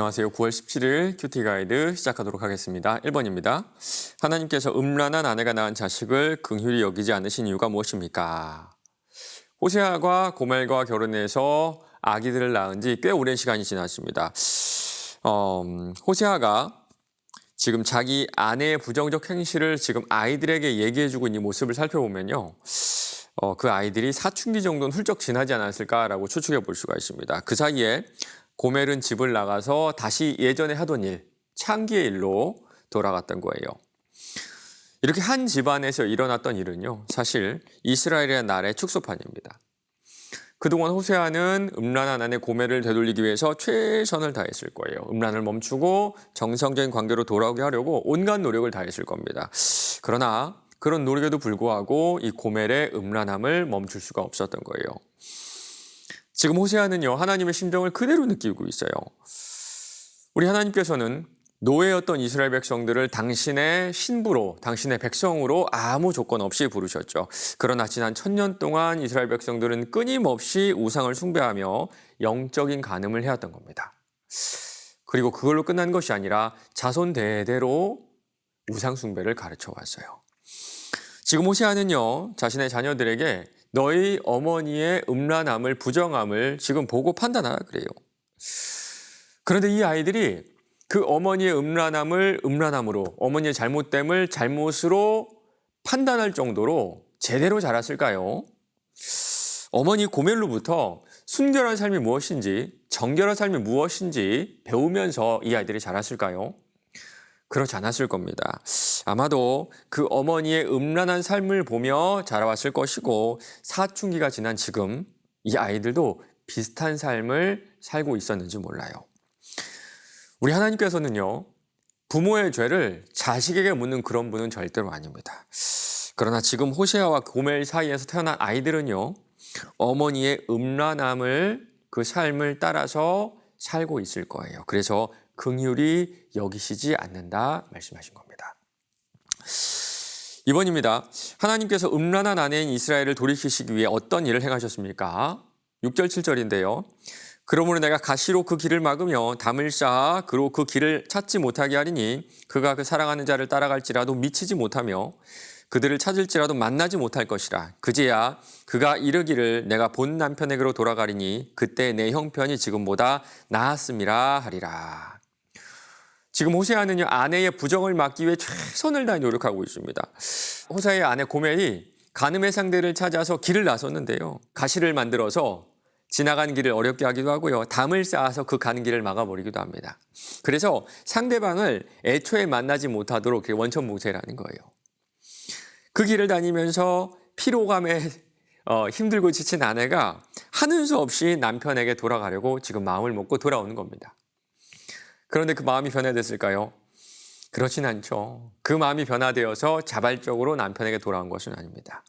안녕하세요. 9월 17일 큐티 가이드 시작하도록 하겠습니다. 1번입니다. 하나님께서 음란한 아내가 낳은 자식을 긍휼히 여기지 않으신 이유가 무엇입니까? 호세아가 고멜과 결혼해서 아기들을 낳은 지 꽤 오랜 시간이 지났습니다. 호세아가 지금 자기 아내의 부정적 행실을 지금 아이들에게 얘기해주고 있는 모습을 살펴보면요. 그 아이들이 사춘기 정도는 훌쩍 지나지 않았을까라고 추측해 볼 수가 있습니다. 그 사이에 고멜은 집을 나가서 다시 예전에 하던 일, 창기의 일로 돌아갔던 거예요. 이렇게 한 집안에서 일어났던 일은요, 사실 이스라엘의 날의 축소판입니다. 그동안 호세아는 음란한 아내 고멜을 되돌리기 위해서 최선을 다했을 거예요. 음란을 멈추고 정상적인 관계로 돌아오게 하려고 온갖 노력을 다했을 겁니다. 그러나 그런 노력에도 불구하고 이 고멜의 음란함을 멈출 수가 없었던 거예요. 지금 호세아는요, 하나님의 심정을 그대로 느끼고 있어요. 우리 하나님께서는 노예였던 이스라엘 백성들을 당신의 신부로, 당신의 백성으로 아무 조건 없이 부르셨죠. 그러나 지난 1000년 동안 이스라엘 백성들은 끊임없이 우상을 숭배하며 영적인 간음을 해왔던 겁니다. 그리고 그걸로 끝난 것이 아니라 자손 대대로 우상 숭배를 가르쳐 왔어요. 지금 호세아는요, 자신의 자녀들에게 너희 어머니의 음란함을, 부정함을 지금 보고 판단하라 그래요. 그런데 이 아이들이 그 어머니의 음란함을 음란함으로, 어머니의 잘못됨을 잘못으로 판단할 정도로 제대로 자랐을까요? 어머니 고멜로부터 순결한 삶이 무엇인지, 정결한 삶이 무엇인지 배우면서 이 아이들이 자랐을까요? 그렇지 않았을 겁니다. 아마도 그 어머니의 음란한 삶을 보며 자라왔을 것이고, 사춘기가 지난 지금 이 아이들도 비슷한 삶을 살고 있었는지 몰라요. 우리 하나님께서는요, 부모의 죄를 자식에게 묻는 그런 분은 절대로 아닙니다. 그러나 지금 호세아와 고멜 사이에서 태어난 아이들은요, 어머니의 음란함을, 그 삶을 따라서 살고 있을 거예요. 그래서 긍휼히 여기시지 않는다 말씀하신 겁니다. 2번입니다. 하나님께서 음란한 아내인 이스라엘을 돌이키시기 위해 어떤 일을 행하셨습니까? 6절 7절인데요. 그러므로 내가 가시로 그 길을 막으며 담을 쌓아 그로 그 길을 찾지 못하게 하리니 그가 그 사랑하는 자를 따라갈지라도 미치지 못하며 그들을 찾을지라도 만나지 못할 것이라. 그제야 그가 이르기를 내가 본 남편에게로 돌아가리니 그때 내 형편이 지금보다 나았음이라 하리라. 지금 호세아는요, 아내의 부정을 막기 위해 최선을 다해 노력하고 있습니다. 호세아의 아내 고멜이 간음의 상대를 찾아서 길을 나섰는데요, 가시를 만들어서 지나가는 길을 어렵게 하기도 하고요, 담을 쌓아서 그 가는 길을 막아버리기도 합니다. 그래서 상대방을 애초에 만나지 못하도록 원천무죄라는 거예요. 그 길을 다니면서 피로감에 힘들고 지친 아내가 하는 수 없이 남편에게 돌아가려고 지금 마음을 먹고 돌아오는 겁니다. 그런데 그 마음이 변화됐을까요? 그렇진 않죠. 그 마음이 변화되어서 자발적으로 남편에게 돌아온 것은 아닙니다.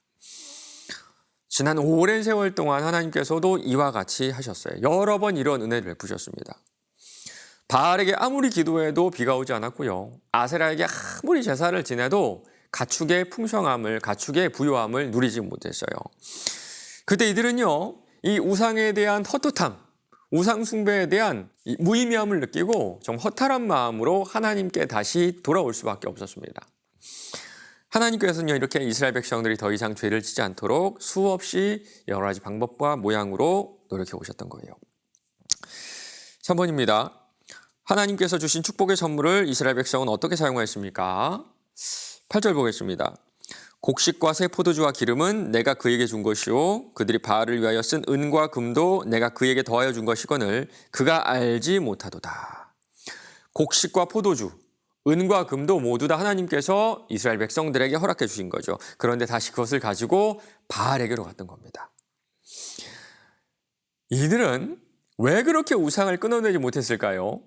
지난 오랜 세월 동안 하나님께서도 이와 같이 하셨어요. 여러 번 이런 은혜를 베푸셨습니다. 바알에게 아무리 기도해도 비가 오지 않았고요, 아세라에게 아무리 제사를 지내도 가축의 풍성함을, 가축의 부요함을 누리지 못했어요. 그때 이들은요, 이 우상에 대한 헛헛함, 우상 숭배에 대한 무의미함을 느끼고 좀 허탈한 마음으로 하나님께 다시 돌아올 수밖에 없었습니다. 하나님께서는요, 이렇게 이스라엘 백성들이 더 이상 죄를 지지 않도록 수없이 여러 가지 방법과 모양으로 노력해 오셨던 거예요. 3번입니다. 하나님께서 주신 축복의 선물을 이스라엘 백성은 어떻게 사용하였습니까? 8절 보겠습니다. 곡식과 새 포도주와 기름은 내가 그에게 준 것이요 그들이 바알을 위하여 쓴 은과 금도 내가 그에게 더하여 준 것이거늘 그가 알지 못하도다. 곡식과 포도주, 은과 금도 모두 다 하나님께서 이스라엘 백성들에게 허락해 주신 거죠. 그런데 다시 그것을 가지고 바알에게로 갔던 겁니다. 이들은 왜 그렇게 우상을 끊어내지 못했을까요?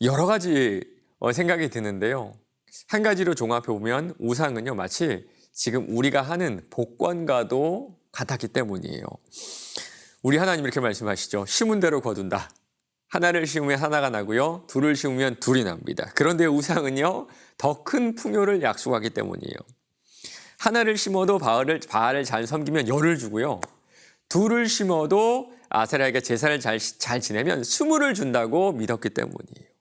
여러 가지 생각이 드는데요. 한 가지로 종합해 보면 우상은요, 마치 지금 우리가 하는 복권과도 같았기 때문이에요. 우리 하나님 이렇게 말씀하시죠. 심은 대로 거둔다. 하나를 심으면 하나가 나고요, 둘을 심으면 둘이 납니다. 그런데 우상은요, 더 큰 풍요를 약속하기 때문이에요. 하나를 심어도 바알을 잘 섬기면 열을 주고요, 둘을 심어도 아세라에게 제사를 잘 지내면 수물을 준다고 믿었기 때문이에요.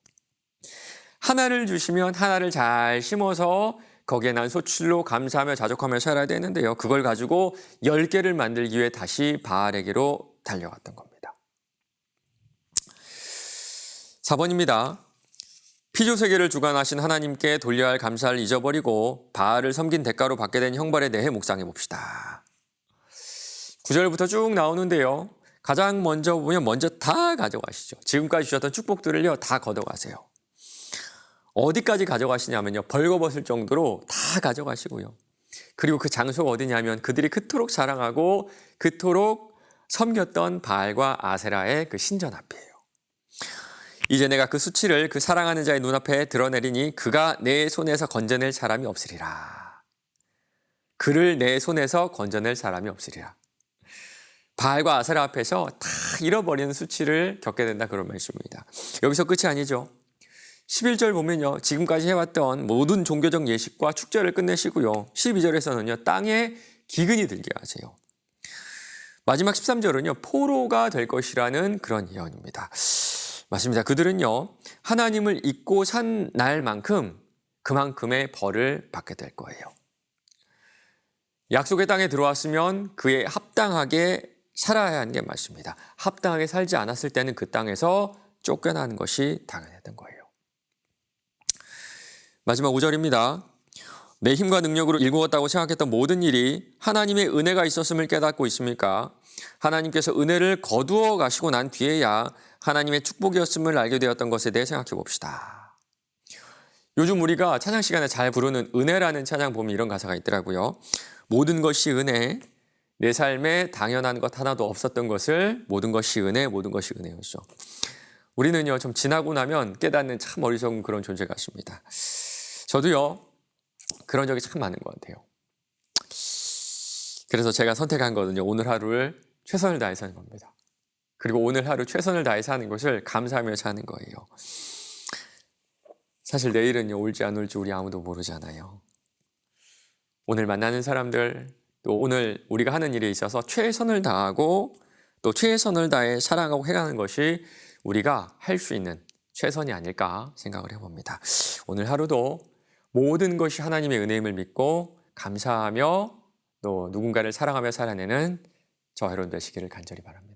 하나를 주시면 하나를 잘 심어서 거기에 난 소출로 감사하며 자족하며 살아야 되는데요. 그걸 가지고 10개를 만들기 위해 다시 바알에게로 달려갔던 겁니다. 4번입니다. 피조세계를 주관하신 하나님께 돌려야 할 감사를 잊어버리고 바알을 섬긴 대가로 받게 된 형벌에 대해 묵상해 봅시다. 9절부터 쭉 나오는데요. 가장 먼저 보면 먼저 다 가져가시죠. 지금까지 주셨던 축복들을요 다 걷어가세요. 어디까지 가져가시냐면요. 벌거벗을 정도로 다 가져가시고요. 그리고 그 장소가 어디냐면 그들이 그토록 사랑하고 그토록 섬겼던 바알과 아세라의 그 신전 앞이에요. 이제 내가 그 수치를 그 사랑하는 자의 눈앞에 드러내리니 그가 내 손에서 건져낼 사람이 없으리라. 그를 내 손에서 건져낼 사람이 없으리라. 바알과 아세라 앞에서 다 잃어버리는 수치를 겪게 된다 그런 말씀입니다. 여기서 끝이 아니죠. 11절 보면요. 지금까지 해왔던 모든 종교적 예식과 축제를 끝내시고요. 12절에서는요. 땅에 기근이 들게 하세요. 마지막 13절은요. 포로가 될 것이라는 그런 예언입니다. 맞습니다. 그들은요. 하나님을 잊고 산 날만큼 그만큼의 벌을 받게 될 거예요. 약속의 땅에 들어왔으면 그에 합당하게 살아야 하는 게 맞습니다. 합당하게 살지 않았을 때는 그 땅에서 쫓겨나는 것이 당연했던 거예요. 마지막 5절입니다. 내 힘과 능력으로 일구었다고 생각했던 모든 일이 하나님의 은혜가 있었음을 깨닫고 있습니까? 하나님께서 은혜를 거두어 가시고 난 뒤에야 하나님의 축복이었음을 알게 되었던 것에 대해 생각해 봅시다. 요즘 우리가 찬양 시간에 잘 부르는 은혜라는 찬양 보면 이런 가사가 있더라고요. 모든 것이 은혜, 내 삶에 당연한 것 하나도 없었던 것을 모든 것이 은혜, 모든 것이 은혜였죠. 우리는요 좀 지나고 나면 깨닫는 참 어리석은 그런 존재 같습니다. 저도요 그런 적이 참 많은 것 같아요. 그래서 제가 선택한 거는요 오늘 하루를 최선을 다해 사는 겁니다. 그리고 오늘 하루 최선을 다해 사는 것을 감사하며 사는 거예요. 사실 내일은요 올지 안 올지 우리 아무도 모르잖아요. 오늘 만나는 사람들 또 오늘 우리가 하는 일에 있어서 최선을 다하고 또 최선을 다해 살아가고 해가는 것이 우리가 할 수 있는 최선이 아닐까 생각을 해봅니다. 오늘 하루도 모든 것이 하나님의 은혜임을 믿고 감사하며 또 누군가를 사랑하며 살아내는 저 여러분 되시기를 간절히 바랍니다.